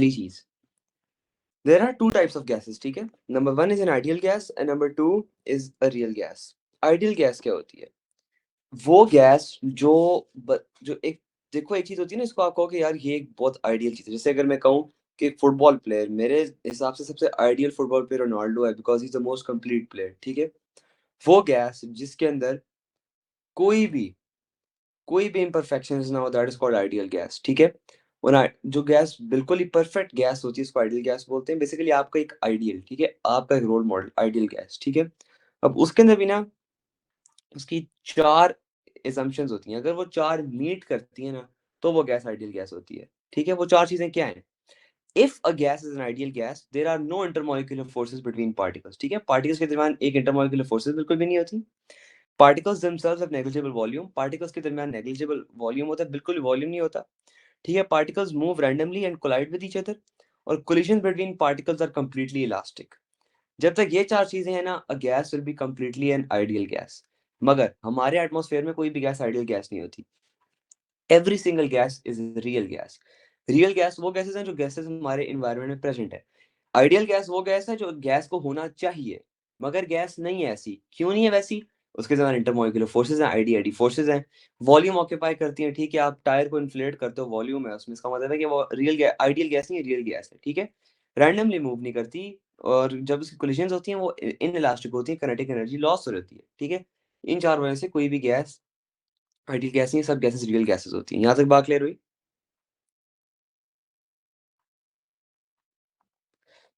चीज, there are two types of gases, ठीक है? Number one is an ideal gas and number two is a real gas. Ideal gas क्या होती है? वो गैस जो एक, देखो एक चीज होती है ना, इसको आप कहो कि यार ये एक बहुत आइडियल चीज है। जैसे अगर मैं कहूँ कि फुटबॉल प्लेयर, मेरे हिसाब से सबसे आइडियल फुटबॉल प्लेयर रोनाल्डो है, because he is the most complete player, ठीक है? वो गैस जिसके अंदर कोई भी कोई भी इम्परफेक्शन ना हो, that is called ideal gas, ठीक है? और जो गैस बिल्कुल ही परफेक्ट गैस होती है, इसको आइडियल गैस बोलते हैं। बेसिकली आपका एक आइडियल, ठीक है, आपका एक रोल मॉडल आइडियल गैस, ठीक है? अब उसके अंदर भी ना उसकी चार assumptions होती हैं। अगर वो चार मीट करती है ना, तो वो गैस आइडियल गैस होती है, ठीक है? वो चार चीजें क्या हैं? If a gas is an ideal gas, there are no intermolecular forces between particles, ठीक है? पार्टिकल्स के दरमियान एक इंटरमॉलिक्यूलर फोर्सेस बिल्कुल भी नहीं होती। Particles themselves have negligible volume, particles के दरमियान नेग्लिजिबल वॉल्यूम होता है, बिल्कुल वॉल्यूम नहीं होता, ठीक है? Particles move randomly and collide with each other, और collision between particles are completely elastic. जब तक ये चार चीजें हैं ना, a gas will be completely an ideal gas. मगर हमारे एटमॉस्फेयर में कोई भी गैस आइडियल गैस नहीं होती। Every single gas is real gas. Real gas वो गैसेस हैं जो गैसेस हमारे इन्वायरमेंट में प्रेजेंट है। आइडियल गैस वो गैस है जो गैस को होना चाहिए, मगर गैस नहीं है ऐसी। क्यों नहीं है वैसी? उसके दौरान इंटरमॉलिक्यूलर फोर्सेज हैं, आईडीआईडी फोर्सेज हैं, वॉल्यूम ऑक्यूपाई करती हैं, ठीक है? आप टायर को इन्फ्लेट करते हो, वॉल्यूम है उसमें, इसका मतलब है कि वो आइडियल गैस नहीं है, रियल गैस है, ठीक है? रैंडमली मूव नहीं करती, और जब उसकी कोलिजन्स होती हैं वो इन इलास्टिक होती है, काइनेटिक एनर्जी लॉस हो जाती है, ठीक है? इन चार वजह से कोई भी गैस आइडियल गैस नहीं है, सब गैसेस रियल गैसेस होती हैं। यहाँ तक बात क्लियर हुई?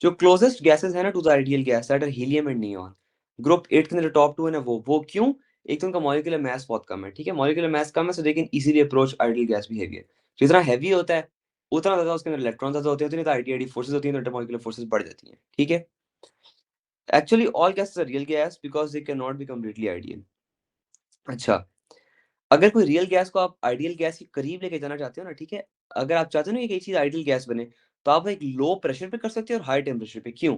जो क्लोजेस्ट गैसेस है ना to the ideal gas, that are helium and neon. Group 8 के अंदर टॉप टू है ना, वो क्यों? एक तो उनका मॉलिक्यूलर मास बहुत कम है, ठीक है? मॉलिक्यूलर मास कम है, so they can easily approach ideal gas behaviour. जितना हैवी होता है, उतना ज्यादा उसके अंदर इलेक्ट्रॉन ज्यादा होते हैं, उतनी आईडीआईडी फोर्सेज होती हैं, तो इंटरमॉलिक्यूलर फोर्सेज बढ़ जाती हैं, ठीक है? Actually all gases are real gas because they can not be completely ideal. अच्छा, अगर कोई रियल गैस को आप आइडियल गैस के करीब लेके जाना चाहते हो ना, ठीक है, अगर आप चाहते हो ना कि कोई चीज आइडियल गैस बने, तो आप एक लो प्रेशर पे कर सकते हो और हाई टेम्परेचर पे। क्यों?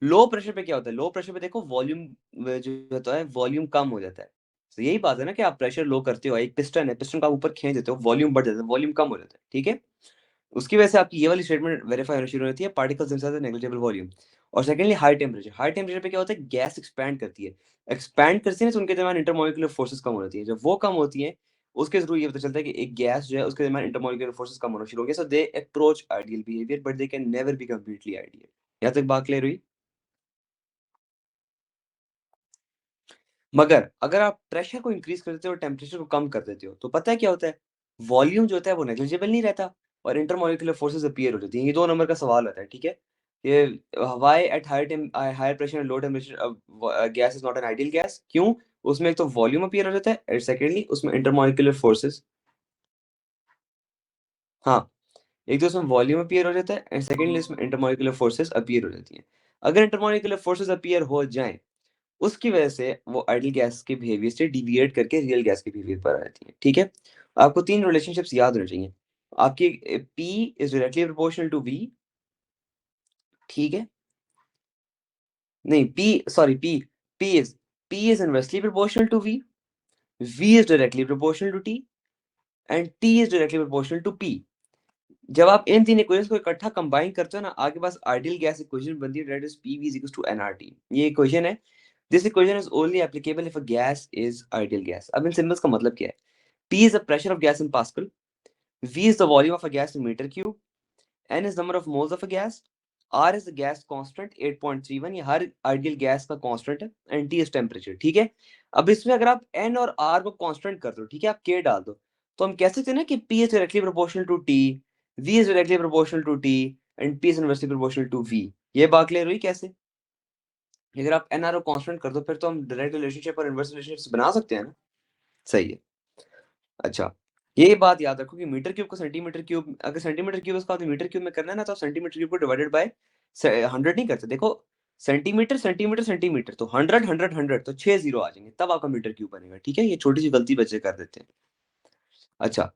लो प्रेशर पे क्या होता है? लो प्रेशर पे देखो वॉल्यूम जो होता है, वॉल्यूम कम हो जाता है। तो यही बात है ना कि आप प्रेशर लो करते हो, एक पिस्टन है, पिस्टन को आप ऊपर खींच देते हो, वॉल्यूम बढ़ जाता है, वॉल्यूम कम हो जाता है, ठीक है? उसकी वजह से आपकी ये वाली स्टेटमेंट वेरीफाई होनी शुरू होती है, particles themselves are negligible volume. और secondly high temperature, high temperature पे क्या होता है? गैस एक्सपैंड करती है, एक्सपैंड करती है ना, तो उनके दरमियान इंटरमॉलिक्यूलर फोर्सेस कम हो जाती है। जब वो कम होती है, उसके थ्रू ये पता चलता है कि एक गैस जो है उसके दरमियान इंटरमॉलिक्यूलर फोर्सेस कम होना शुरू हो गए, so they approach ideal behaviour but they can never be completely ideal. यहाँ तक बात क्लियर हुई? मगर अगर आप प्रेशर को इंक्रीज कर देते हो और टेम्परेचर को कम कर देते हो, तो पता है क्या होता है? वॉल्यूम जो होता है वो नेग्लिजिबल नहीं रहता, और इंटरमॉलिक्यूलर फोर्सेस अपीयर हो जाती हैं। ये दो नंबर का सवाल होता है, ठीक है? ये why at higher pressure and low temperature gas is not an ideal gas? क्यों? उसमें एक तो वॉल्यूम अपीयर हो जाता है, एंड सेकेंडली उसमें इंटरमॉलिक्यूलर फोर्सेस, हाँ, एक तो उसमें वॉल्यूम अपीयर हो जाता है, एंड सेकेंडली उसमें इंटरमॉलिक्यूलर फोर्सेस अपीयर हो जाती हैं। अगर इंटरमॉलिक्यूलर फोर्सेस अपीयर हो जाएं, उसकी वजह से वो आइडियल गैस के बिहेवियर से डिविएट करके रियल गैस के बिहेवियर पर आ जाती है, ठीक है? आपको तीन रिलेशनशिप्स याद होने चाहिए आपकी। P is directly proportional to V, ठीक है? नहीं, P, sorry, P is P is inversely proportional to V is directly proportional to T, and T is directly proportional to P. जब आप इन तीन इक्वेशंस को इकट्ठा कंबाइन करते हो ना, आपके पास आइडियल गैस इक्वेशन बनती है, that is P V is equal to N R T. ये इक्वेशन है। This equation is only applicable if a gas is ideal gas. अब इन सिंबल्स का मतलब क्या है? P is the pressure of gas in Pascal. V is the volume of a gas in meter cube. N is number of moles of a gas. R is the gas constant 8.31, ये हर ideal gas का constant है, and T is temperature, ठीक है? अब इसमें अगर आप N और R को कांस्टेंट कर दो, ठीक है, आप K डाल दो, तो हम कह सकते हैं ना कि P is directly proportional to T, V is directly proportional to T, and P is inversely proportional to V। ये बात क्लियर हुई कैसे? अगर आप N R को कांस्टेंट कर दो, फिर तो हम डायरेक्ट रिलेशनशिप और इनवर्स रिलेशनशिप बना सकते हैं ना? सही है। अच्छा, ये बात याद रखो कि मीटर क्यूब को सेंटीमीटर क्यूब, अगर सेंटीमीटर क्यूब इसका मीटर क्यूब में करना है ना, तो सेंटीमीटर क्यूब को डिवाइडेड बाय 100 नहीं करते। देखो, सेंटीमीटर सेंटीमीटर सेंटीमीटर, तो 100 100 100, तो 6 जीरो आ जाएंगे, तब आपका मीटर क्यूब बनेगा, ठीक है? ये छोटी सी गलती बच्चे कर देते हैं। अच्छा,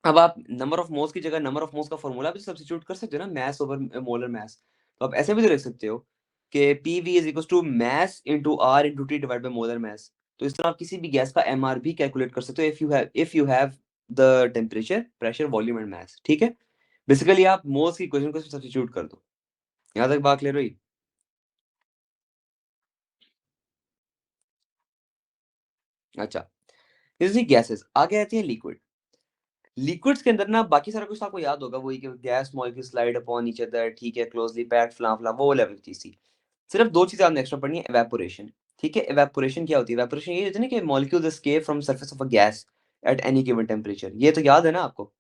अब आप नंबर ऑफ मोल्स की जगह नंबर ऑफ मोल्स का फॉर्मूला भी सब्स्टिट्यूट कर सकते हो ना, मास ओवर मोलर मास। तो आप ऐसे भी तो लिख सकते हो कि P V is equal to mass into R into T divide by molar mass. तो इस तरह आप किसी भी गैस का एम आर भी कैलकुलेट कर सकते हो, if you have the temperature, pressure, volume and mass, ठीक है? बेसिकली आप मोल्स की इक्वेशन को सब्स्टिट्यूट कर दो। यहाँ तक बात क्लियर हुई? अच्छा, जैसे गैसेस आगे आती है लिक्विड। लिक्विड्स के अंदर ना बाकी सारा कुछ तो आपको याद होगा, वही कि gas molecule slide upon each other, ठीक है, क्लोजली पैक्ड, फलां फलां, वो लेवल चीज थी। सिर्फ दो चीजें आपने एक्स्ट्रा पढ़नी है, एवेपोरेशन। ठीक है, एवेपोरेशन क्या होती है? एवेपोरेशन ये होती है ना कि molecules escape from surface of a gas at any given temperature. ये तो याद है ना आपको?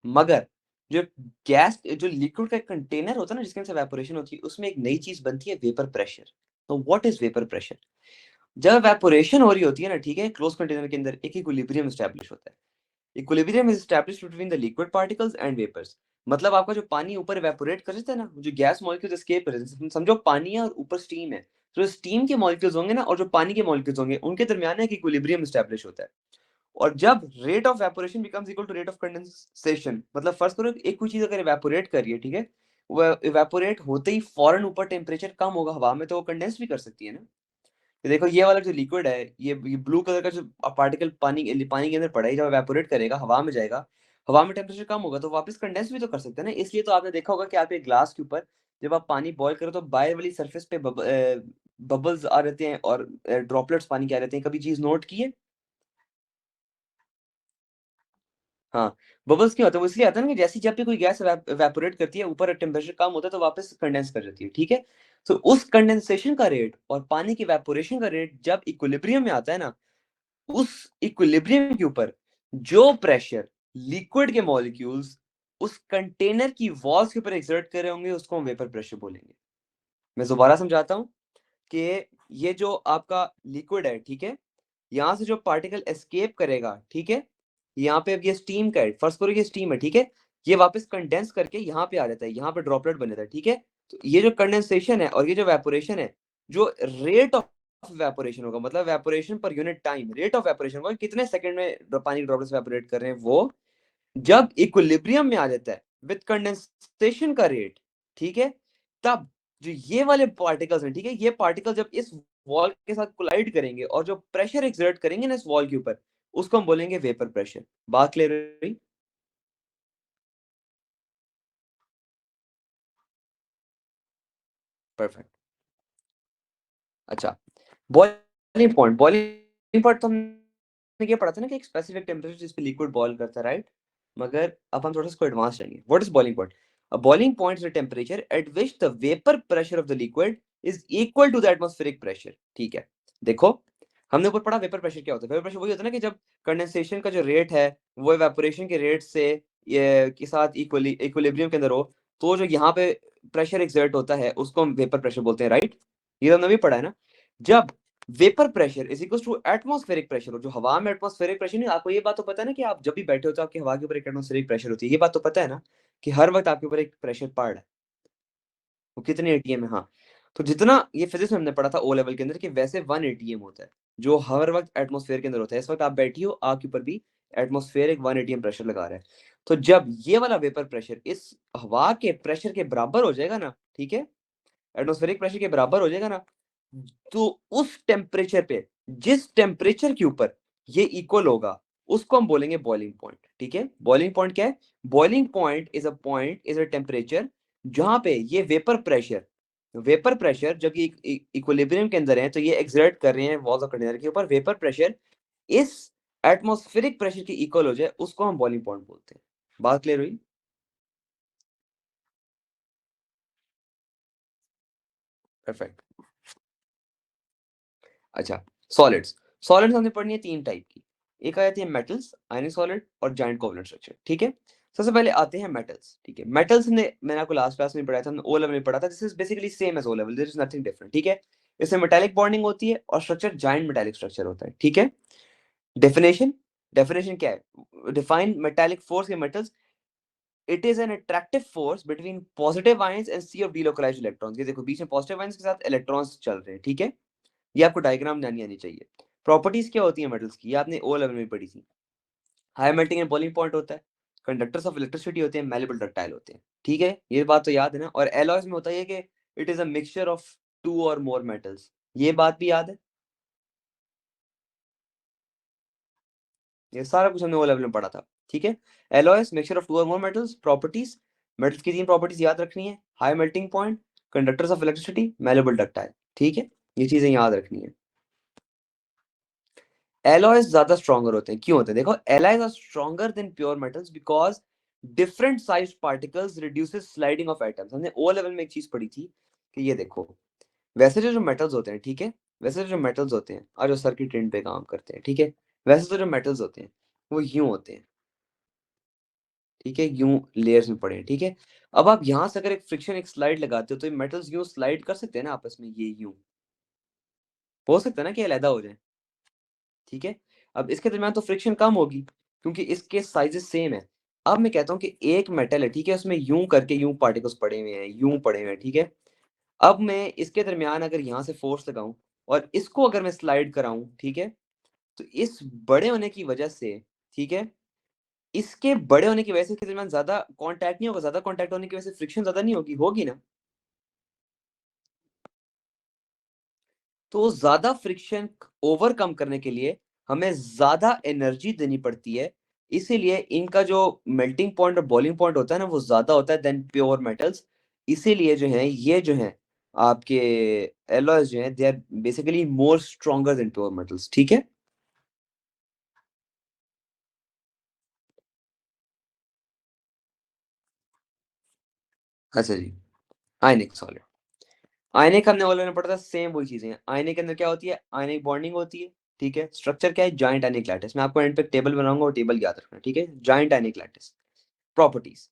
मगर जो गैस जो लिक्विड का कंटेनर होता है ना जिसके अंदर एवेपोरेशन होती है, उसमें एक नई चीज बनती है, वेपर प्रेशर। तो व्हाट इज वेपर प्रेशर? जब एवेपोरेशन हो रही होती है ना, ठीक है, क्लोज कंटेनर के अंदर एक इक्विलिब्रियम एस्टैब्लिश होता है। Equilibrium is established between the liquid particles and vapours. मतलब आपका जो पानी ऊपर इवेपोरेट कर जाता है ना, जो गैस मॉलिक्यूल्स एस्केप कर जाते हैं, समझो पानी है और ऊपर स्टीम है, तो स्टीम के मॉलिक्यूल्स होंगे ना और जो पानी के मॉलिक्यूल्स होंगे उनके दरमियान एक इक्विलिब्रियम एस्टैब्लिश होता है। और जब rate of evaporation becomes equal to rate of condensation, मतलब फर्स्ट करो एक कोई चीज अगर इवेपोरेट कर रही है, ठीक है, वो इवेपोरेट होते ही फौरन ऊपर टेम्परेचर कम होगा हवा में, तो वो कंडेंस भी कर सकती है ना। ये देखो ये वाला जो लिक्विड है, ये ब्लू कलर का जो पार्टिकल पानी के अंदर पड़ा है, जब इवेपोरेट करेगा हवा में जाएगा, हवा में टेम्परेचर कम होगा तो वापस कंडेंस भी तो कर सकते हैं ना। इसलिए तो आपने देखा होगा कि आप एक ग्लास के ऊपर जब आप पानी बॉईल करो तो बाहर वाली सरफेस पे बबल्स आ रहते हैं और ड्रॉपलेट्स पानी के आ रहते हैं। कभी चीज नोट की है? हाँ, बबल्स क्या होता है? वो इसलिए आता है ना कि जैसे जब भी कोई गैस इवेपोरेट करती है, ऊपर टेम्परेचर कम होता है तो वापस कंडेंस कर जाती है, ठीक है। तो उस कंडेंसेशन का रेट और पानी की इवेपोरेशन का रेट जब इक्विलिब्रियम में आता है ना, उस इक्विलिब्रियम के ऊपर जो प्रेशर लिक्विड के मॉलिक्यूल्स उस कंटेनर की वॉल्स के ऊपर एक्सर्ट कर रहे होंगे, उसको हम वेपर प्रेशर बोलेंगे। मैं दोबारा समझाता हूँ कि ये जो आपका लिक्विड है, ठीक है, यहाँ से जो पार्टिकल एस्केप करेगा, ठीक है, यहाँ पे अब ये स्टीम का है, फर्स्ट करो ये स्टीम है, ठीक है, ये वापस कंडेंस करके यहाँ पे आ जाता है, यहाँ पे ड्रॉपलेट बन जाता है, ठीक है। तो ये जो कंडेंसेशन है और ये जो वेपोरेशन है, जो रेट ऑफ वेपोरेशन होगा, मतलब evaporation per unit time, rate of evaporation होगा, कितने सेकंड में पानी के ड्रॉपलेट्स वेपोरेट कर रहे हैं, वो जब इक्विलिब्रियम में आ जाता है विद कंडेंसेशन का रेट, ठीक है, तब जो ये वाले पार्टिकल्स हैं, ठीक है, ये पार्टिकल जब इस वॉल के साथ कोलाइड करेंगे और जो प्रेशर एक्सर्ट करेंगे ना इस वॉल के ऊपर, उसको हम बोलेंगे वेपर प्रेशर। बात क्लियर हुई? परफेक्ट। अच्छा, बॉइलिंग पॉइंट तो हमने क्या पढ़ा था ना कि एक स्पेसिफिक टेम्परेचर जिस पे लिक्विड बॉईल करता है, राइट? मगर अब हम थोड़ा सा इसको एडवांस जाएंगे। What is boiling point? A boiling point is a temperature at which the vapour pressure of the liquid is equal to the atmospheric pressure. ठीक है, देखो हमने ऊपर पढ़ा वेपर प्रेशर क्या होता है। वेपर प्रेशर वही होता है ना कि जब कंडेंसेशन का जो रेट है वो इवेपोरेशन के रेट से ये के साथ इक्विलिब्रियम के अंदर हो, तो जो यहाँ पे प्रेशर एक्सर्ट होता है उसको हम वेपर प्रेशर बोलते हैं, राइट? ये हमने भी पढ़ा है ना। जब vapour pressure is equal to atmospheric pressure, हो जो हवा में एटमॉस्फेरिक प्रेशर नहीं, आपको ये बात तो पता है ना कि आप जब भी बैठे होते हो आपकी हवा के ऊपर एक एटमॉस्फेरिक प्रेशर होती है, ये बात तो पता है ना कि हर वक्त आपके ऊपर एक प्रेशर पड़ रहा है, वो कितने एटीएम है? हाँ, तो जितना ये फिजिक्स में हमने पढ़ा था ओ लेवल के अंदर कि वैसे 1 एटीएम होता है जो हर वक्त एटमॉस्फेयर के अंदर होता है। इस वक्त आप बैठी हो, आपके ऊपर भी एटमॉस्फेयर एक 1 एटीएम प्रेशर लगा रहा है। तो जब ये वाला वेपर प्रेशर इस हवा के प्रेशर के बराबर हो जाएगा ना, ठीक है, एटमॉस्फेरिक प्रेशर के बराबर हो जाएगा ना, तो उस टेम्परेचर पे, जिस टेम्परेचर के ऊपर ये इक्वल होगा, उसको हम बोलेंगे बॉइलिंग पॉइंट। ठीक है, बॉइलिंग पॉइंट क्या है? Boiling point is a temperature जहां पे ये वेपर प्रेशर जब ये इक्विलिब्रियम के अंदर है तो ये एक्सर्ट कर रहे हैं वॉल्स ऑफ कंटेनर के ऊपर, वेपर प्रेशर इस एटमॉस्फेरिक प्रेशर के इक्वल हो जाए, उसको हम बॉइलिंग पॉइंट बोलते हैं। बात क्लियर हुई? परफेक्ट। अच्छा, सॉलिड्स। सॉलिड्स हमने पढ़नी है 3 टाइप की। एक आ जाती है मेटल्स, आयनिक सॉलिड और जॉइंट कोवलेंट स्ट्रक्चर। ठीक है, सबसे पहले आते हैं मेटल्स। ठीक है, मेटल्स ने मैंने आपको लास्ट क्लास में पढ़ाया था, हमने ओ लेवल में पढ़ा था। This is basically same as O level, there is nothing different. ठीक है, इसमें मेटालिक बॉन्डिंग होती है और स्ट्रक्चर जॉइंट मेटालिक स्ट्रक्चर होता है। ठीक है, डेफिनेशन, डेफिनेशन क्या है? डिफाइन मेटालिक फोर्स के metals, it is an attractive force between positive ions and sea of delocalised electrons. ये देखो बीच में पॉजिटिव आयंस के साथ इलेक्ट्रॉन्स चल रहे हैं। ठीक है, ये आपको डायग्राम जाननी आनी चाहिए। प्रॉपर्टीज क्या होती है मेटल्स की, ये आपने ओ लेवल में पढ़ी थी। High melting and boiling point होता है, कंडक्टर्स ऑफ इलेक्ट्रिसिटी होते हैं, मैलेबल डक्टाइल होते हैं। ठीक है, ये बात तो याद है ना। और एलॉयज में होता है कि it is a mixture of 2 और मोर मेटल्स, ये बात भी याद है। ये सारा कुछ हमने वो लेवल में पढ़ा था, ठीक है। एलॉयस मिक्सचर ऑफ टू और मोर मेटल्स, प्रॉपर्टीज, मेटल्स की 3 प्रॉपर्टीज याद रखनी है, high melting point, conductors of electricity, malleable ductile, ठीक है, ये चीजें याद रखनी है। एलॉयस ज्यादा स्ट्रॉन्गर होते हैं, क्यों होते हैं, देखो alloys are stronger than pure metals because different size particles reduces sliding of atoms. हमने ओ लेवल में एक चीज पढ़ी थी कि ये देखो, वैसे जो जो मेटल्स होते हैं, ठीक है, वैसे जो मेटल्स होते हैं और जो सर्किट ट्रेंड पे काम करते हैं, ठीक है, वैसे तो जो मेटल्स होते हैं वो यूं होते हैं, ठीक है, यूं लेयर्स में पड़े हैं, ठीक है। अब आप यहां से अगर एक फ्रिक्शन एक स्लाइड लगाते हो तो ये मेटल्स यूं स्लाइड कर सकते हैं ना आपस में, ये यूं हो सकता है ना कि अलग हो जाए, ठीक है। अब इसके दरमियान तो फ्रिक्शन कम होगी क्योंकि इसके साइजेस सेम है। अब मैं कहता हूँ कि एक मेटल है, ठीक है, उसमें यूं करके यूं पार्टिकल्स पड़े हुए हैं, यूं पड़े हुए हैं, ठीक है। अब मैं इसके दरमियान अगर यहाँ से फोर्स लगाऊं और इसको अगर मैं स्लाइड कराऊं, ठीक है, तो इस बड़े होने की वजह से, ठीक है, इसके बड़े होने की वजह से इसके दरमियान ज्यादा कांटेक्ट नहीं होगा, ज्यादा कांटेक्ट होने की वजह से फ्रिक्शन ज्यादा नहीं होगी, होगी ना। तो ज्यादा फ्रिक्शन ओवरकम करने के लिए हमें ज्यादा एनर्जी देनी पड़ती है, इसीलिए इनका जो मेल्टिंग पॉइंट और बॉइलिंग पॉइंट होता है ना वो ज्यादा होता है देन प्योर मेटल्स। इसीलिए जो है ये जो है आपके एलॉयज जो है they are basically more stronger than pure metals, ठीक है। अच्छा जी, आयनिक सॉलिड, आयनिक हमने बोला पढ़ा था, सेम वही चीजें हैं। आयनिक के अंदर क्या होती है, आयनिक बॉन्डिंग होती है, ठीक है। स्ट्रक्चर क्या है, जॉइंट आयनिक लैटिस। मैं आपको एंड पे टेबल बनाऊंगा और टेबल याद रखना, ठीक है। Giant ionic lattice. Properties,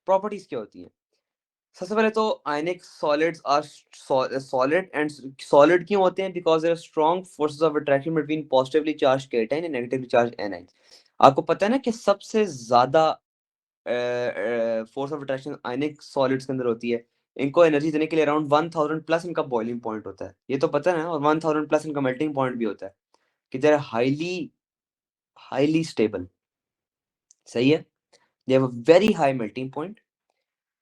properties क्या होती हैं, सबसे पहले तो ionic solids are solid and solid क्यों होते हैं, because there are strong forces of attraction between positively charge cation and negatively charge anion. आपको पता है ना कि सबसे ज्यादा force of attraction ionic solids के अंदर होती है। इनको एनर्जी देने के लिए अराउंड 1000 प्लस इनका बॉइलिंग पॉइंट होता है, ये तो पता है ना, और 1000 प्लस इनका मेल्टिंग पॉइंट भी होता है, कि they are highly highly stable, सही है। They have a very high melting point.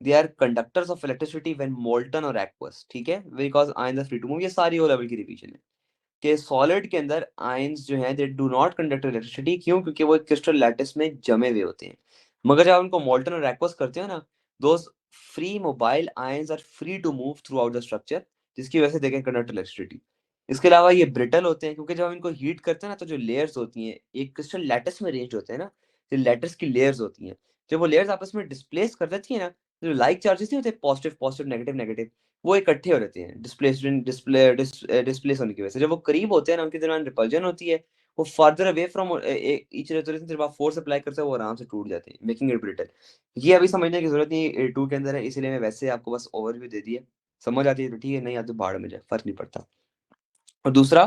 They are conductors of electricity when molten और एक्वस, ठीक है, because ion are free to move. ये सारी ओ लेवल की रिवीजन है कि सॉलिड के अंदर आयंस जो हैं they do not conduct electricity, क्यों, क्योंकि वो क्रिस्टल लैटिस में जमे हुए होते हैं। मगर जब आप उनको मोल्टन और एक्वस करते हो ना, those free mobile ions are free to move throughout the structure, जिसकी वजह से दे कैन कंडक्ट इलेक्ट्रिसिटी। इसके अलावा ये ब्रिटल होते हैं क्योंकि जब हम इनको हीट करते हैं ना तो जो लेयर्स होती हैं एक क्रिस्टल लैटिस में रेंज होते हैं ना, जो लैटिस की लेयर्स होती हैं, जब वो लेयर्स आपस में डिस्प्लेस कर देती है ना, जो लाइक चार्जेस नहीं होते, पॉजिटिव पॉजिटिव नेगेटिव नेगेटिव, वो इकट्ठे हो रहते हैं डिस्प्लेस होने की वजह से। जब वो करीब होते हैं ना उनके दरमियान रिपल्जन होती है, वो farther away from each other, जब आप फोर्स अप्लाई करते हो वो आराम से टूट जाते हैं, मेकिंग इट ब्रिटल। ये अभी समझने की जरूरत नहीं, टू के अंदर है, इसलिए मैं वैसे आपको बस ओवरव्यू दे दिया। समझ आती है तो ठीक है, नहीं आती तो भाड़ में जाए, फर्क नहीं पड़ता। और दूसरा,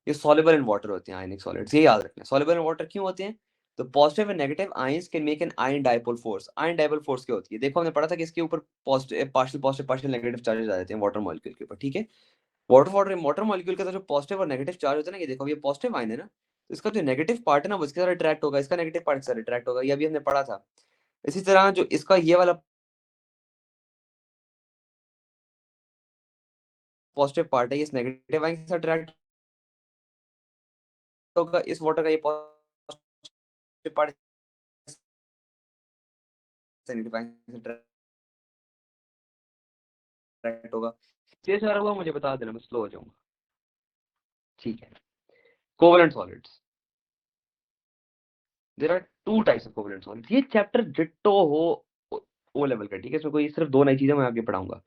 ये सॉल्युबल इन वाटर होते हैं आयनिक सॉलिड्स, ये याद रखना। सॉल्युबल इन वाटर क्यों होते हैं, तो positive and negative ions can make an ion dipole force. Ion dipole force क्या होती है, देखो हमने पढ़ा था कि इसके ऊपर positive partial partial negative charges आ जाते हैं वाटर मॉलिक्यूल के ऊपर, ठीक है। वाटर मॉलिक्यूल का जो पॉजिटिव और नेगेटिव चार्ज होता है ना, ये देखो ये पॉजिटिव आयन है ना, तो इसका जो नेगेटिव पार्ट है ना वो इसके साथ अट्रैक्ट होगा, इसका नेगेटिव पार्ट इसके साथ अट्रैक्ट होगा, ये अभी हमने पढ़ा था। इसी तरह जो इसका ये वाला पॉजिटिव पार्ट है, ये इस नेगेटिव आयन के साथ अट्रैक्ट होगा, इस वाटर का ये पॉजिटिव पार्ट नेगेटिव आयन से अट्रैक्ट होगा। ये सारा हुआ मुझे बता देना, मैं स्लो हो जाऊंगा, ठीक है। Covalent solids, there are two types of covalent solids. ये चैप्टर डिट्टो हो ओ लेवल का, ठीक है, इसमें कोई सिर्फ दो नई चीजें मैं आगे पढ़ाऊंगा।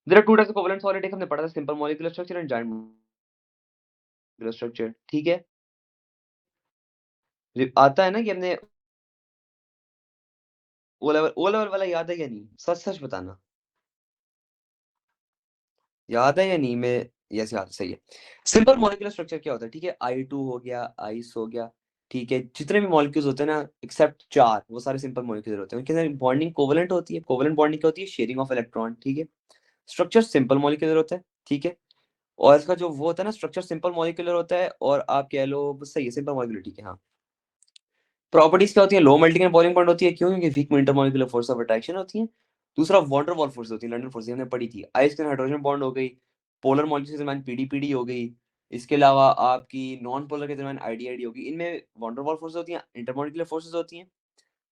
There are two types of covalent solid, एक हमने पढ़ा था simple molecular structure and giant molecular structure, ठीक है। आता है ना कि हमने ओ लेवल वाला याद है या नहीं, सच सच बताना, याद है या नहीं। मैं यस याद, सही है। सिंपल मॉलिक्यूलर स्ट्रक्चर क्या होता है, ठीक है, आई टू हो गया, आइस हो गया, ठीक है, जितने भी मॉलिक्यूल्स होते हैं ना एक्सेप्ट चार, वो सारे सिंपल मॉलिक्यूलर होते हैं, उनके अंदर बॉन्डिंग कोवलेंट होती है। कोवलेंट बॉन्डिंग क्या होती है, शेयरिंग ऑफ इलेक्ट्रॉन, ठीक है। स्ट्रक्चर सिंपल मॉलिक्यूलर होता है, ठीक है। और इसका जो वो होता है ना, स्ट्रक्चर सिंपल मॉलिक्यूलर होता है, और आप कह लो बस सही है, सिंपल मॉलिक्यूलर, ठीक है, हाँ। प्रॉपर्टीज क्या होती है, low melting and boiling point होती है, क्यों, क्योंकि weak intermolecular force of attraction होती है। दूसरा वॉन वॉल फोर्स होती है, लंडन फोर्स हमने पढ़ी थी। आइस के हाइड्रोजन बॉन्ड हो गई, पोलर मॉलिक्यूल्स के दरमियान पीडी पीडी हो गई, इसके अलावा आपकी नॉन पोलर के दरमियान आईडी होगी, इनमें वॉन्डरवॉल फोर्सेस होती हैं, इंटरमॉलिक्यूलर फोर्सेस होती हैं,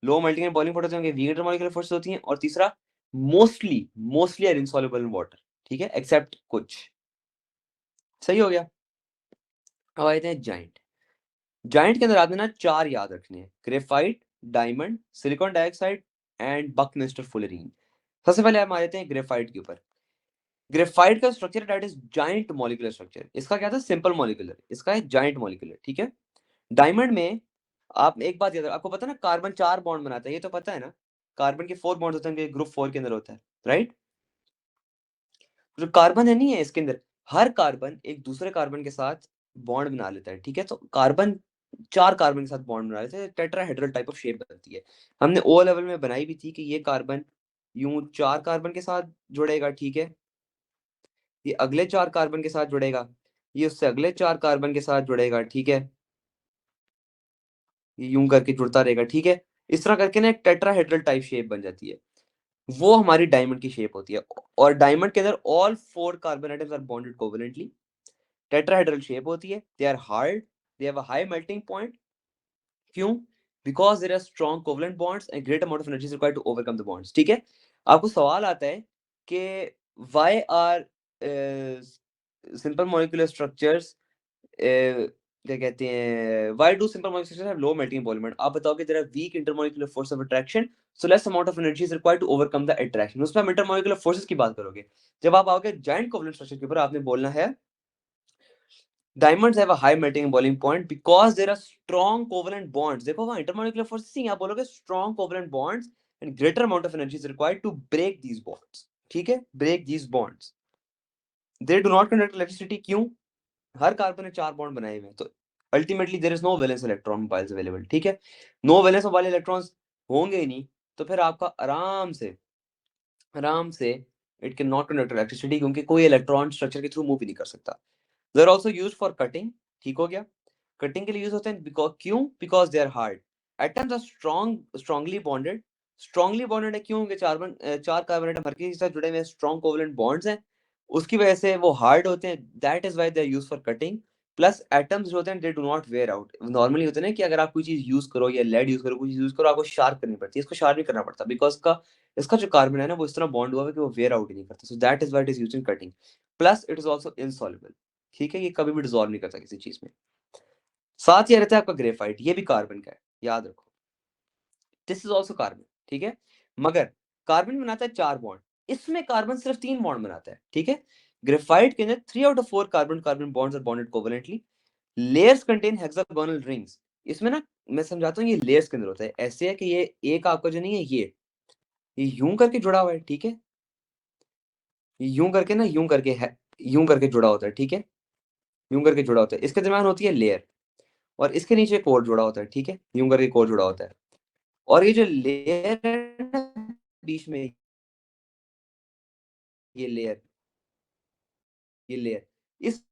low melting and boiling point होंगे, वीक इंटरमॉलिक्यूलर फोर्सेस होती हैं, और तीसरा mostly are insoluble in water, ठीक है, एक्सेप्ट कुछ। सही हो गया। अब आते हैं जाइंट। जाइंट के अंदर आपने ना 4 याद रखने हैं, graphite, diamond, silicon dioxide and buckminster fullerene. सबसे पहले हम आ जाते हैं ग्रेफाइट के ऊपर। ग्रेफाइट का structure that is giant molecular structure. इसका क्या था, सिंपल मॉलिक्यूलर, इसका है जाइंट मॉलिक्यूलर, ठीक है। डायमंड में आप एक बात याद रखो, आपको पता है ना कार्बन 4 बॉन्ड बनाता है, ये तो पता है ना, कार्बन के 4 बॉन्ड होते हैं, ग्रुप 4 के अंदर होता है, राइट। जो कार्बन है नहीं है इसके अंदर, हर कार्बन एक दूसरे कार्बन के साथ बॉन्ड बना लेता है, ठीक है। तो कार्बन 4 कार्बन के साथ बॉन्ड बना लेते हैं, टेट्राहेड्रल टाइप ऑफ शेप बनती है। हमने ओ लेवल में बनाई भी थी कि ये कार्बन यूं 4 कार्बन के साथ जुड़ेगा, ठीक है, ये अगले 4 कार्बन के साथ जुड़ेगा, ये उससे अगले 4 कार्बन के साथ जुड़ेगा, ठीक है, ये यूं करके जुड़ता रहेगा, ठीक है। इस तरह करके ना एक टेट्राहेड्रल टाइप शेप बन जाती है, वो हमारी डायमंड की शेप होती है। और डायमंड के अंदर all 4 carbon atoms are bonded covalently, tetrahedral shape होती है, they are hard, they have a high melting point. क्यों? Because there are strong covalent bonds and great amount of energy is required to overcome the bonds, ठीक है। आपको सवाल आता है कि why are simple molecular structures, क्या कहते हैं, why do simple molecular structures have low melting point. आप बताओ कि there are weak intermolecular force of attraction, so less amount of energy is required to overcome the attraction. उसमें हम intermolecular forces की बात करोगे। जब आप आओगे जायंट कोवेलेंट स्ट्रक्चर के ऊपर, आपने बोलना है diamonds have a high melting and boiling point because there are strong covalent bonds. देखो वहाँ intermolecular forces ही, आप बोलोगे strong covalent bonds and greater amount of energy is required to break these bonds, ठीक है, break these bonds. They do not conduct electricity, क्यों? हर carbon ने 4 bond बनाए हुए हैं, तो ultimately there is no valence electron mobiles available, ठीक है। नो वैलेंस मोबाइल इलेक्ट्रॉन्स होंगे ही नहीं, तो फिर आपका आराम से it can not conduct electricity, क्योंकि कोई इलेक्ट्रॉन स्ट्रक्चर के थ्रू मूव ही नहीं कर सकता। They are also used for cutting, ठीक हो गया। कटिंग के लिए यूज होते हैं, बिकॉज क्यों? Because they are hard. Atoms are strongly bonded है, क्यों? कि 4 कार्बन एटम हर किसी के साथ जुड़े हुए स्ट्रॉन्ग कोवेलेंट बॉन्ड्स हैं, उसकी वजह से वो हार्ड होते हैं, that is why they are used for cutting. Plus atoms जो होते हैं they do not wear out. Normally होते हैं ना कि अगर आप कोई चीज यूज करो या लेड यूज करो, कोई चीज यूज करो, आपको शार्प करनी पड़ती है, इसको शार्प नहीं करना पड़ता, बिकॉज का इसका जो कार्बन है ना वो इस तरह बॉन्ड हुआ है कि वो वेयर आउट ही नहीं करता, so that is why it is used in cutting. Plus it is also insoluble, ठीक है, ये कभी भी डिसॉल्व नहीं करता किसी चीज में। साथ ही रहता है आपका ग्रेफाइट, ये भी कार्बन का है, याद रखो, दिस इज आल्सो कार्बन, ठीक है। मगर कार्बन बनाता है 4 बॉन्ड, इसमें कार्बन सिर्फ 3 बॉन्ड बनाता है, ठीक है। ग्रेफाइट के अंदर 3 out of 4 carbon carbon bonds are bonded covalently. Layers contain hexagonal rings. इसमें ना मैं समझाता हूँ, ये लेयर्स के अंदर होता है, ऐसे है कि ये एक आपका जो नहीं है, ये यूं करके जुड़ा हुआ है, ठीक है, ये यूं करके ना, यूं करके है, यूं करके जुड़ा होता है, ठीक है, यूं करके जुड़ा होता है, इसके दरम्यान होती है लेयर, और इसके नीचे कोर जुड़ा होता है, ठीक है, यूं करके कोर जुड़ा होता है। और ये जो लेयर है ना बीच में, ये लेयर, ये लेयर, इस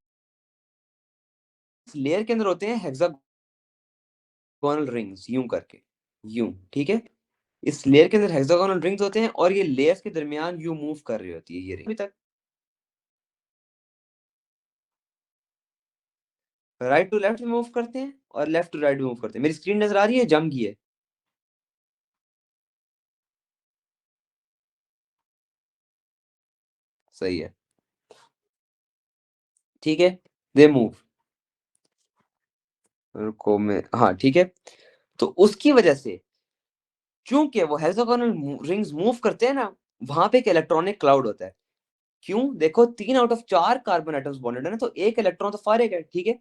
लेयर के अंदर होते हैं हेक्सागोनल रिंग्स, यूं करके, यूं, ठीक है। इस लेयर के अंदर हेक्सागोनल रिंग्स होते हैं, और ये लेयर्स के दरमियान यूं मूव कर रही होती है ये रिंग। अभी तक राइट टू लेफ्ट में मूव करते हैं और लेफ्ट टू राइट में मूव करते हैं। मेरी स्क्रीन नजर आ रही है, जम गई है? सही है, ठीक है, दे मूव, रुको मैं, हाँ ठीक है। तो उसकी वजह से चूंकि वो हेक्सागोनल रिंग्स मूव करते हैं ना, वहां पे एक इलेक्ट्रॉनिक क्लाउड होता है। क्यों? देखो 3 out of 4 carbon atoms bonded है ना, तो एक इलेक्ट्रॉन तो फारिग है, ठीक है।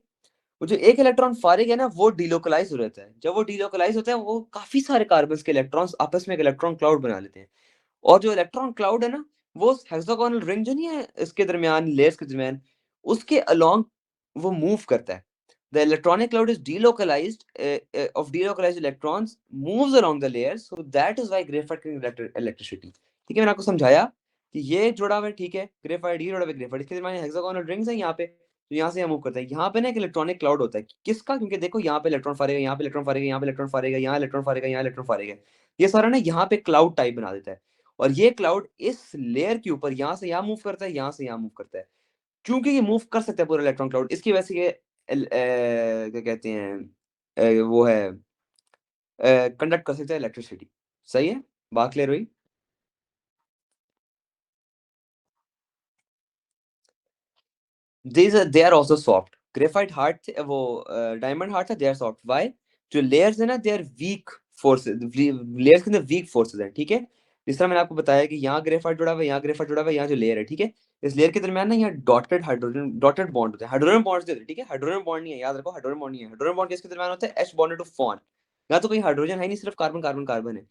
वो जो एक इलेक्ट्रॉन फारिग है ना, वो डीलोकलाइज हो जाता है। जब वो डीलोकलाइज होता है, वो काफी सारे कार्बन के इलेक्ट्रॉन्स आपस में एक इलेक्ट्रॉन क्लाउड बना लेते हैं। और जो इलेक्ट्रॉन क्लाउड है ना, वो हेक्सागोनल रिंग जो नहीं है इसके दरमियान, लेयर्स के दरमियान, उसके अलोंग वो मूव करता है। The electronic cloud is delocalized of delocalized electrons moves along the layers, so that is why graphite can conduct electricity, ठीक है। मैंने आपको समझाया कि ये जुड़ा हुआ है, ठीक है, ग्रेफाइट, ये जुड़ा हुआ है ग्रेफाइट, इसके दरमियान हेक्सागोनल रिंग्स है यहाँ पे, तो यहाँ से यहाँ मूव करता है। यहाँ पे ना एक इलेक्ट्रॉनिक क्लाउड होता है, किसका? क्योंकि देखो यहाँ पे इलेक्ट्रॉन फारेगा, यहाँ पे इलेक्ट्रॉन फारेगा, यहाँ पे इलेक्ट्रॉन फारेगा, यहाँ इलेक्ट्रॉन फारेगा, यहाँ इलेक्ट्रॉन फारेगा, ये सारा ना यहाँ पे क्लाउड टाइप बना देता है। और ये क्लाउड इस लेयर के ऊपर यहाँ से यहाँ मूव करता है, यहाँ से यहाँ मूव करता है। क्योंकि ये मूव कर सकता है पूरा इलेक्ट्रॉन क्लाउड, इसकी वजह से ये क्या कहते हैं, वो है, कंडक्ट कर सकता है इलेक्ट्रिसिटी। सही है, बात क्लियर हुई? They are also soft. Graphite hard थे, वो डायमंड हार्ड था, दे आर सॉफ्ट। व्हाई? जो लेयर्स है ना, they are weak forces, layers के अंदर वीक फोर्सेस हैं, ठीक है। जिस तरह मैंने आपको बताया कि यहाँ ग्रेफाइट जुड़ा हुआ है, यहाँ ग्रेफाइट जुड़ा हुआ है, यहाँ जो लेयर है, ठीक है, इस लेयर के दरमियान ना यहाँ डॉटेड हाइड्रोजन, डॉटेड बॉन्ड होते हैं, हाइड्रोजन बॉन्ड्स होते हैं, ठीक है। हाइड्रोजन बॉन्ड नहीं है, याद रखो, हाइड्रोजन बॉन्ड नहीं है। हाइड्रोजन बॉन्ड किसके दरमियान होता है? H bonded to F O N. यहाँ तो कोई हाइड्रोजन है नहीं, सिर्फ कार्बन कार्बन कार्बन है।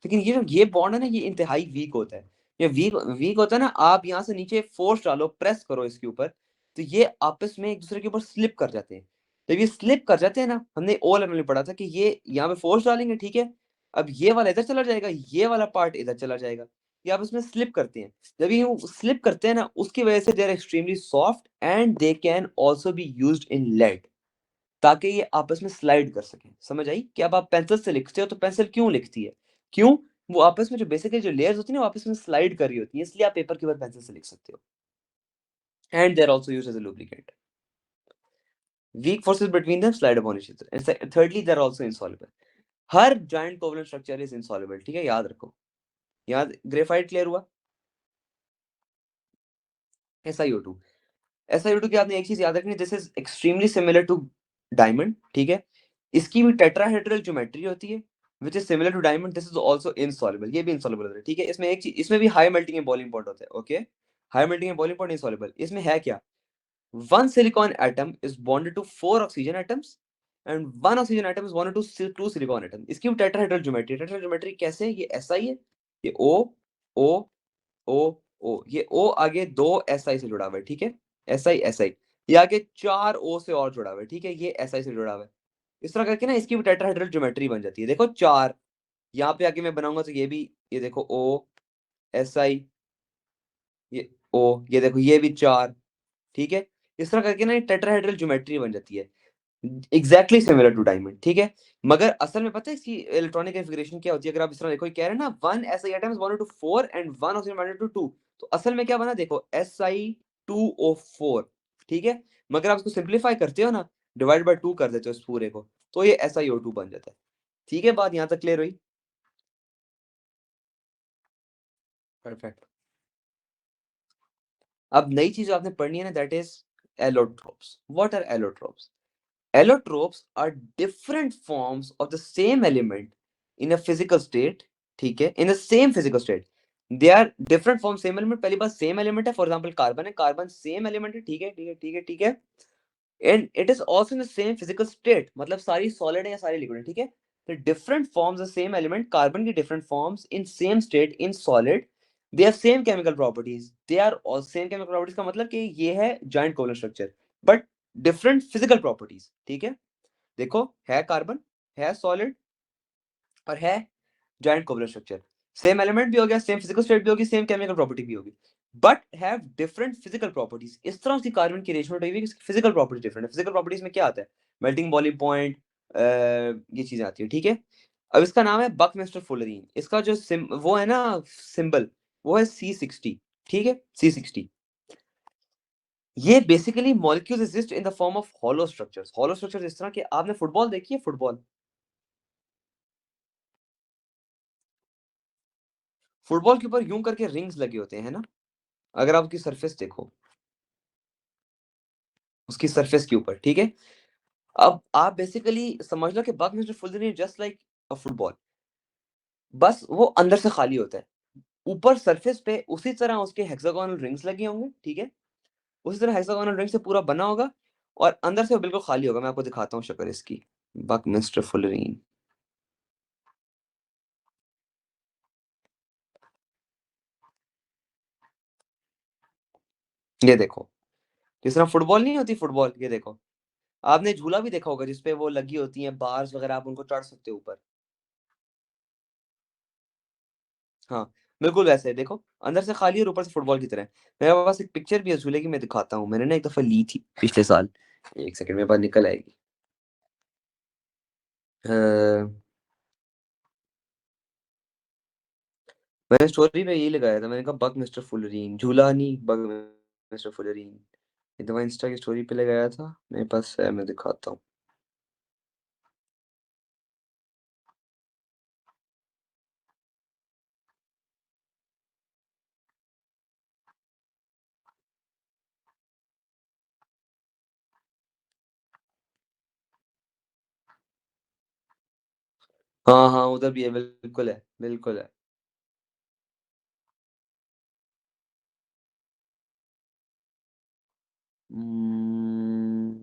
लेकिन ये जो ये बॉन्ड है ना, ये इंतहाई वीक होता है। ये वीक वीक होता है ना, आप यहाँ से नीचे फोर्स डालो, प्रेस करो इसके ऊपर, तो ये आपस में एक दूसरे के ऊपर स्लिप कर जाते हैं। जब ये स्लिप कर जाते हैं ना, हमने ओ लेवल में पढ़ा था कि ये यहाँ पे फोर्स डालेंगे, ठीक है, अब ये वाला इधर चला जाएगा, ये वाला पार्ट इधर चला जाएगा, ये आपस में स्लिप करते हैं। जब ये स्लिप करते हैं ना, उसकी वजह से they are extremely soft and they can also be used in lead, ताकि ये आपस में स्लाइड कर सकें। समझ आई? कि अब आप पेंसिल से लिखते हो तो पेंसिल क्यों लिखती है? क्यों? वो आपस में जो बेसिकली जो लेयर्स होती है ना, वो आपस में स्लाइड कर रही होती है, इसलिए आप पेपर के ऊपर पेंसिल से लिख सकते हो। And they are also used as a lubricant. Weak forces between them slide upon each other. And thirdly, they're also insoluble. Her giant covalent structure is insoluble. ठीक है, याद रखो। याद, ग्रेफाइट क्लियर हुआ? SiO2। SiO2 की आपने एक चीज याद रखनी, this is extremely similar to diamond, ठीक है। इसकी भी टेट्राहेड्रल ज्योमेट्री होती है, which is similar to diamond. This is also insoluble. ये भी insoluble होता है, ठीक है। इसमें एक चीज, इसमें भी high melting and boiling point होता है, okay. High melting and boiling point insoluble। इसमें है क्या? One silicon atom is bonded to four oxygen atoms and one oxygen atom is bonded to two silicon atoms. इसकी tetrahedral geometry, tetrahedral geometry कैसे है? ये SI है, ये O O O O, ये O आगे दो SI से जुड़ा हुआ है, ठीक है, SI SI। ये आगे चार O से और जुड़ा हुआ है, ठीक है, ये SI से जुड़ा हुआ है। इस तरह करके ना इसकी भी tetrahedral geometry बन जाती है। देखो चार, यहाँ पे आगे मैं बनाऊंगा तो ये भी, ये देखो O SI, ये O, ये देखो ये भी चार, ठीक है। इस तरह करके ना ये टेट्राहेड्रल ज्योमेट्री बन जाती है, एग्जैक्टली सिमिलर टू डायमंड, ठीक है। मगर असल में पता है इसकी इलेक्ट्रॉनिक कॉन्फ़िगरेशन क्या होती है? अगर आप इस तरह देखो, ये कह रहे हैं ना one S I atom is bonded to 4 and one oxygen bonded to 2, तो असल में क्या बना? देखो Si2O4, ठीक है। मगर आप इसको सिंपलीफाई करते हो ना, डिवाइड बाय 2 कर देते हो इस पूरे को, तो ये SiO2 बन जाता है। ठीक है, बात यहां तक क्लियर हुई? परफेक्ट। अब नई चीज आपने पढ़नी है ना, that is allotropes. What are allotropes? Allotropes are different forms of the same element in a physical state, ठीक है, in the same physical state. They are different form same element। पहली बात same element है, for example carbon है, carbon same element है, ठीक है ठीक है ठीक है ठीक है, and it is also in the same physical state, मतलब सारी solid है या सारी liquid है, ठीक है। The different forms the same element, carbon की different forms in same state in solid, they have same chemical properties, they are all same chemical properties का मतलब कि ये है giant covalent structure, but different physical properties, ठीक है। देखो, है कार्बन, है सॉलिड, और है joint covalent structure, same element भी हो गया, सेम फिजिकल स्टेट भी होगी, सेम केमिकल प्रॉपर्टी भी होगी, but have different physical properties. इस तरह उसकी कार्बन की रेशो हुई है, फिजिकल प्रॉपर्टी डिफरेंट है। फिजिकल प्रॉपर्टीज में क्या आता है? मेल्टिंग बॉइलिंग पॉइंट, ये चीजें आती है, ठीक है। अब इसका नाम है बकमिस्टर फुलरीन। इसका जो वो है ना सिंबल, वो है C60, ठीक है, C60। ये basically molecules exist in the form of hollow structures. Hollow structures इस तरह के, आपने फुटबॉल देखी है? फुटबॉल, फुटबॉल के ऊपर यूं करके रिंग्स लगे होते हैं ना, अगर आप उसकी सरफेस देखो, उसकी सरफेस के ऊपर, ठीक है। अब आप बेसिकली समझ लो कि बकमिस्टर फुलरी जस्ट लाइक अ फुटबॉल, बस वो अंदर से खाली होता है, ऊपर सरफेस पे उसी तरह उसके हेक्सागोनल रिंग्स लगे होंगे, ठीक है। उसी तरह हेक्सागोनल रिंग से पूरा बना होगा, और अंदर से वो बिल्कुल खाली होगा। मैं आपको दिखाता हूँ शक्ल इसकी, बकमिस्टर फुलरीन। ये देखो, जिस तरह फुटबॉल नहीं होती फुटबॉल, ये देखो। आपने झूला भी देखा होगा जिसपे वो लगी होती हैं बार्स वगैरह, आप उनको चढ़ सकते हो ऊपर। हाँ, बिल्कुल वैसे है, देखो अंदर से खाली और ऊपर से फुटबॉल की तरह है। मेरे पास एक पिक्चर भी है झूले की, मैं दिखाता हूँ। मैंने ना एक दफा ली थी पिछले साल, एक सेकंड मेरे पास निकल आएगी। मैंने स्टोरी पे यही लगाया था, मैंने कहा बक मिस्टर फुलरीन, झूला नहीं, बक मिस्टर फुलरीन। ये तो मैं इंस्टा की स्टोरी पे ले गया था, मेरे पास है, मैं दिखाता हूँ। हाँ हाँ, उधर भी है, बिल्कुल है, बिल्कुल है। हम्म,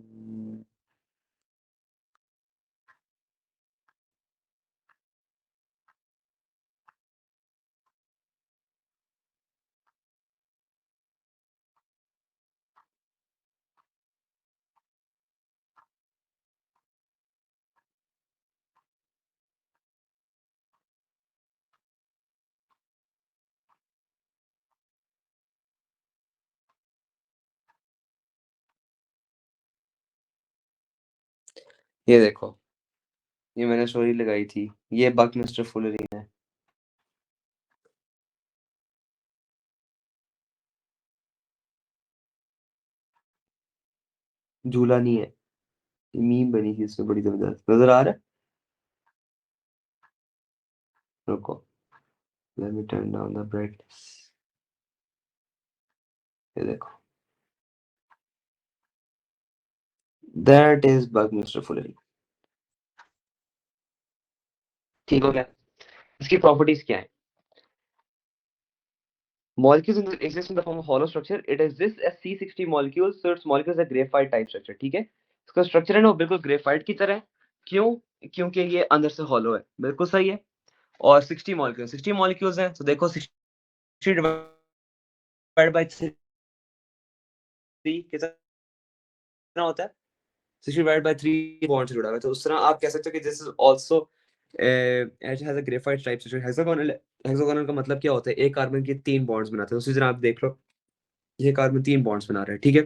ये देखो, ये मैंने स्टोरी लगाई थी, ये बकमिस्टर फुलरी है। झूला नहीं है, ये मीम बनी थी इससे बड़ी जबरदस्त, नजर आ रहा है? रुको, let me turn down the brightness. ये देखो, दैट इज बकमिस्टर फुलरी। ठीक हो गया। इसकी प्रॉपर्टीज क्या है? Molecules exist in the form of hollow structure. It exists as C60 molecules, so its molecules are graphite type structure. ठीक है, इसका स्ट्रक्चर है ना वो बिल्कुल ग्रेफाइट की तरह है। क्यों? क्योंकि ये अंदर से हॉलो है, बिल्कुल सही है। और 60 मॉलिक्यूल्स हैं, तो देखो 60 डिवाइड बाय 3 कितना होता है? 60 डिवाइड बाय 3 बॉन्ड से जुड़ा हुआ है, तो उस तरह आप कह सकते हो कि this is also it has a graphite type structure. Hexagonal, hexagonal का मतलब क्या होता है? एक कार्बन के 3 बॉन्ड्स बनाते हैं, उसी तरह आप देख लो, ये कार्बन 3 बॉन्ड्स बना रहे हैं, ठीक है।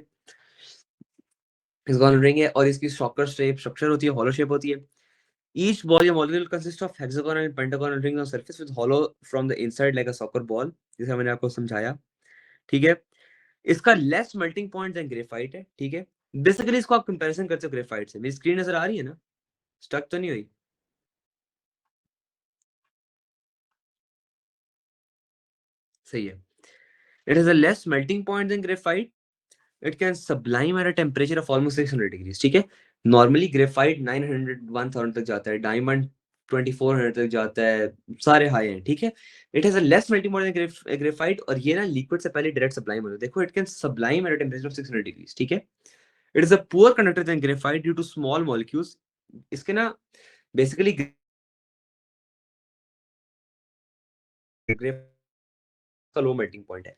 हेक्सागोनल रिंग है और इसकी शॉकर शेप स्ट्रक्चर होती है, हॉलो शेप होती है। ईच बॉल या molecule consist of hexagonal and pentagonal ring on surface with hollow from the inside like a soccer ball, जैसा मैंने आपको समझाया, ठीक है। इसका less melting point than graphite है, ठीक है। बेसिकली इसको आप कंपैरिजन करते हो ग्रेफाइट से। मेरी स्क्रीन नजर आ रही है ना? स्टक तो नहीं हुई? सही है। It has a less melting point than graphite. It can sublime at a temperature of almost 600 degrees, ठीक है। नॉर्मली ग्रेफाइट 900 1000 तक जाता है, डायमंड 2400 तक जाता है, सारे हाई हैं, ठीक है। It has a less melting point than graphite, और ये ना लिक्विड से पहले डायरेक्ट सब्लाइम होता है। देखो, it can sublime at a temperature of 600 degrees, ठीक है। It is a poor conductor than graphite due to small molecules. इसके ना बेसिकली ग्रेफाइट का लो मेल्टिंग पॉइंट है।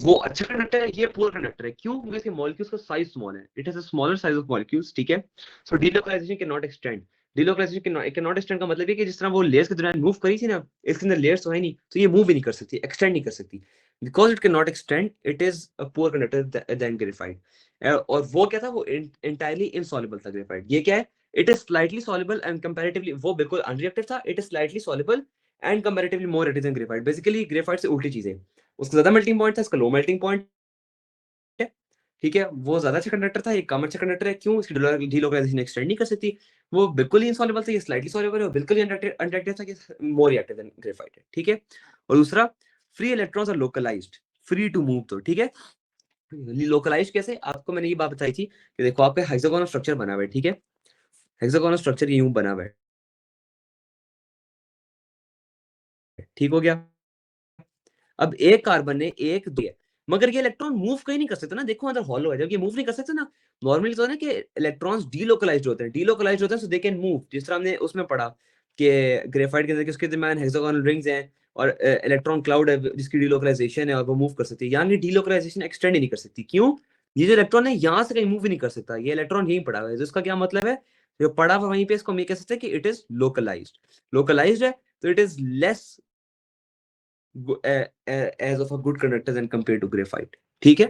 वो अच्छा कंडक्टर है, ये पुअर कंडक्टर है। क्यों? क्योंकि इसके मॉलिक्यूल्स का साइज स्मॉल है, it has a smaller size of molecules, ठीक है। So delocalization can not extend. Delocalization can not extend का मतलब है कि जिस तरह वो लेयर्स के दौरान मूव करी थी ना, इसके अंदर लेयर्स तो है नहीं, तो ये मूव भी नहीं कर सकती, एक्सटेंड नहीं कर सकती। Because it can not extend, it is a poor conductor than graphite. और वो क्या था? वो इंटायरली इनसॉल्युबल था ग्रेफाइट। ये क्या है? It is slightly soluble and comparatively, वो बिल्कुल अनरिएक्टिव था, it is slightly soluble and comparatively more reactive than graphite. Basically graphite से उल्टी चीजें, उसका ज्यादा मेल्टिंग पॉइंट था, इसका लो मेल्टिंग पॉइंट है, ठीक है। वो ज्यादा अच्छा कंडक्टर था, ये कम अच्छा कंडक्टर है। क्यों? इसकी डीलोकलाइजेशन एक्सटेंड नहीं कर सकती। वो बिल्कुल ही इनसॉल्युबल था, ये स्लाइटली सॉल्युबल है। वो बिल्कुल ही अनरिएक्टिव था, कि मोर रिएक्टिव देन ग्रेफाइट है, ठीक है। और दूसरा, free electrons are localized, free to move, तो ठीक है। लोकलाइज्ड कैसे? आपको मैंने ये बात बताई थी कि देखो, आपका हेक्सागोनल स्ट्रक्चर बना हुआ है, ठीक है। हेक्सागोनल स्ट्रक्चर यूं बना हुआ है, ठीक हो गया। अब एक कार्बन ने एक दो है, मगर ये इलेक्ट्रॉन मूव कहीं नहीं कर सकते ना, देखो अंदर हॉलो है, जब ये मूव नहीं कर सकते ना। नॉर्मली तो है ना कि इलेक्ट्रॉन्स डीलोकलाइज्ड होते हैं, डीलोकलाइज्ड होते हैं, सो दे कैन मूव, जिस तरह हमने उसमें पढ़ा कि ग्रेफाइट के अंदर किसके दरमियान हेक्सागोनल रिंग्स हैं, और इलेक्ट्रॉन क्लाउड है जिसकी डीलोकलाइजेशन है, और वो मूव कर सकती है। यहाँ की डीलोकलाइजेशन एक्सटेंड ही नहीं कर सकती। क्यों? ये जो इलेक्ट्रॉन है यहाँ से कहीं मूव ही नहीं कर सकता, ये इलेक्ट्रॉन यहीं पड़ा हुआ है, जिसका क्या मतलब है? जो पड़ा हुआ वहीं पे, इसको हम ये कह सकते हैं कि इट इज लोकलाइज्ड। लोकलाइज्ड है, तो it is less as of a good conductor than compared to graphite, ठीक है।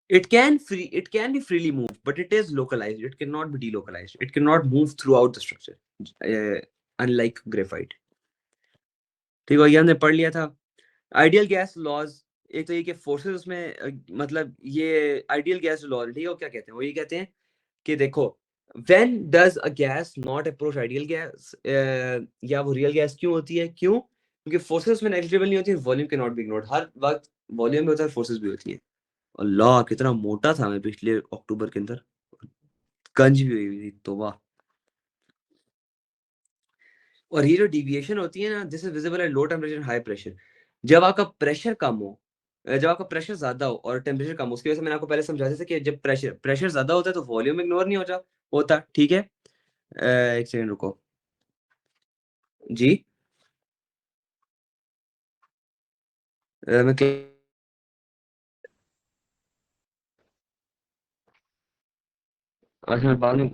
It can be freely moved, but it is localized, it cannot be delocalized, it cannot move throughout the structure, unlike graphite, ठीक है। ये हमने पढ़ लिया था। Ideal gas laws एक तो ये कि फोर्सेस उसमें मतलब ये आइडियल गैस लॉ है, ठीक है? वो क्या कहते हैं? वो ये कहते हैं कि देखो, when does a gas not approach ideal gas, या वो रियल गैस क्यों होती है? क्यों? क्योंकि फोर्सेस उसमें नेग्लिजिबल नहीं होती, volume can not be ignored. हर वक़्त वॉल्यूम भी होता है, फोर्सेस भी होती हैं। अल्लाह! कितना मोटा था मैं पिछले अक्टूबर के अंदर, गंज भी हुई थी, तौबा! और ये जो डेविएशन होती है ना, this is visible at low temperature and high pressure. जब आपका प्रेशर कम हो, जब आपका प्रेशर ज़्यादा हो और टेम्परेचर कम हो, उसकी वजह से मैंने आपको पहले समझाया था कि जब प्रेशर ज़्यादा होता है तो वॉल्यूम इग्नोर नहीं होता, ठीक है? 1 सेकंड रुको। जी? मैं अच्छा, मैं बाद में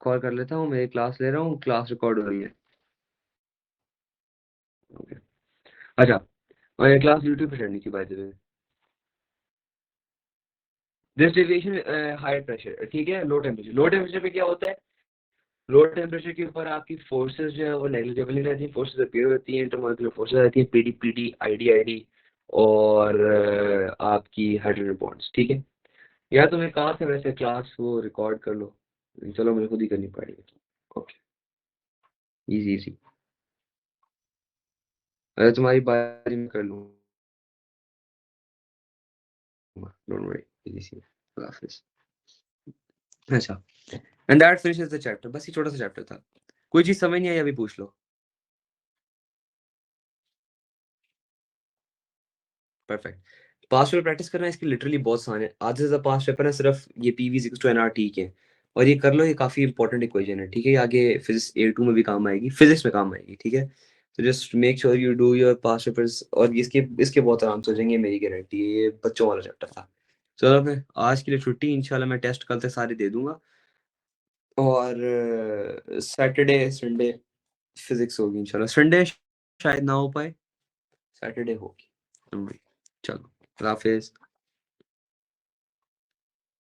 कॉल कर लेता हूँ, मैं क्लास ले रहा हूँ, क्लास रिकॉर्ड हो रही है। ओके। अच्छा, और ये क्लास यूट्यूब पे चढ़नी थी by the way. This deviation high pressure, ठीक है? लो टेम्परेचर पे क्या होता है? लो टेम्परेचर के ऊपर आपकी फोर्सेस जो है वो नेग्लिजिबल नहीं रहती, फोर्सेस अपीयर होती हैं, इंटरमॉलिक्यूलर फोर्सेस रहती हैं, पीडी पीडी, आईडी आईडी, और आपकी हाइड्रोजन बॉन्ड्स, ठीक है? या तो मैं कहाँ से वैसे क्लास वो रिकॉर्ड कर लो, चलो मुझे खुद ही करनी पड़ेगी। Okay, easy easy. अरे तुम्हारी बारी में कर लूँगा, डोंट वरी, इजी सी। हाफिज। अच्छा, and that finishes the chapter. बस ये छोटा सा चैप्टर था। कोई चीज समझ नहीं आई अभी पूछ लो। परफेक्ट। पास्ट पेपर प्रैक्टिस करना इसकी लिटरली बहुत आसान है। आधे से ज्यादा पास्ट पेपर है सिर्फ ये पीवी इक्वल्स टू एनआरटी के, और ये कर लो, ये काफी इंपॉर्टेंट इक्वेशन है, ठीक है? ये आगे फिजिक्स A2 में भी काम आएगी, फिजिक्स में काम आएगी, ठीक है? तो just make sure you do your past papers, और इसके इसके बहुत आराम से हो जाएंगे, मेरी गारंटी है। ये बच्चों वाला चैप्टर था। चलो फिर आज के लिए छुट्टी, इंशाल्लाह मैं टेस्ट कल तक सारे दे दूंगा, और सैटरडे संडे फिजिक्स होगी इंशाल्लाह। संडे शायद ना हो पाए, सैटरडे होगी। चलो, अल्लाह हाफिज।